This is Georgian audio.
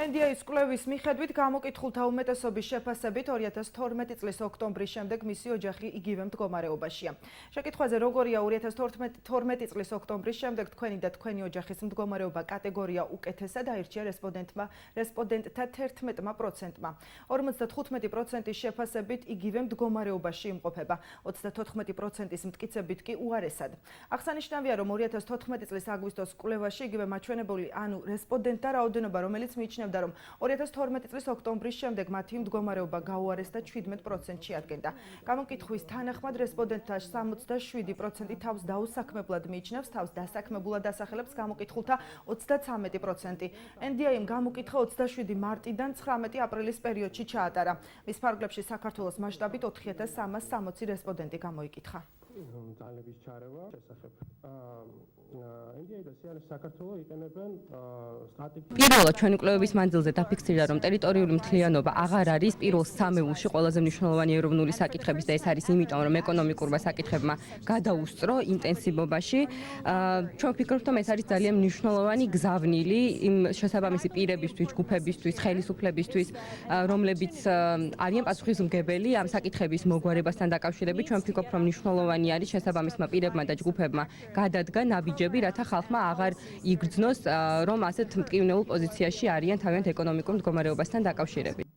NDA-ის კვლევის მიხედვით გამოკითხულთა უმეტესობის შეფასებით 2012 წლის ოქტომბრის შემდეგ მისი ოჯახი იგივე მდგომარეობაშია. შეკითხვაზე როგორია 2012 წლის ოქტომბრის შემდეგ თქვენი და თქვენი ოჯახის მდგომარეობა კატეგორია უკეთესად აირჩია რესპონდენტთა 11%-მა. 55%-ის შეფასებით იგივე მდგომარეობაში იმყოფება, 34%-ის მტკიცებით კი უარესად. აღსანიშნავია, რომ 2014 წლის აგვისტოს კვლევაში იგივე მაჩვენებული, ანუ რესპონდენტთა რაოდენობა, რომელიც მიიჩნევდა, რომ 2012 წლის ოქტომბრის შემდეგ მათი მდგომარეობა გაუარესდა 17%-ში ადგენდა. გამოკითხვის თანახმად რესპონდენტთა 67% თავს დაუსაქმებლად მიიჩნევს, თავს დასაქმებულად ასახელებს გამოკითხულთა 33%. NDA-მ გამოკითხა 27 მარტიდან 19 აპრილის პერიოდში ჩაატარა. მის ფარგლებში საქართველოს მასშტაბით 4360 რესპონდენტი გამოიკითხა. ძალების ჩარევა შესახებ NDA და CNS საქართველოს იყენებენ სტატისტიკას. პირველად ჩვენი კვლევების მანძილზე დაფიქსირდა, რომ ტერიტორიული მთლიანობა აღარ არის პირველ სამეულში ყველაზე მნიშვნელოვანი ეროვნული საკითხების და ეს არის იმიტომ, რომ ეკონომიკურმა საკითხებმა გადაუსწრო ინტენსივობაში. ჩვენ ვფიქრობთ, რომ ეს არის ძალიან მნიშვნელოვანი გზავნილი იმ შესაბამისი პირებისთვის, ჯგუფებისთვის, ხელისუფლებისთვის, რომლებიც არიან პასუხისმგებელი ამ საკითხების მოგვარებასთან დაკავშირებით. ჩვენ ვფიქრობთ, რომ მნიშვნელოვანი არის შესაბამისმა პირებმა და ჯგუფებმა გადადგა ნაბიჯები, რათა ხალხმა აღარ იგრძნოს, რომ ასეთ მტკივნეულ პოზიციაში არიან თავიანთ ეკონომიკურ მდგომარეობასთან დაკავშირებით.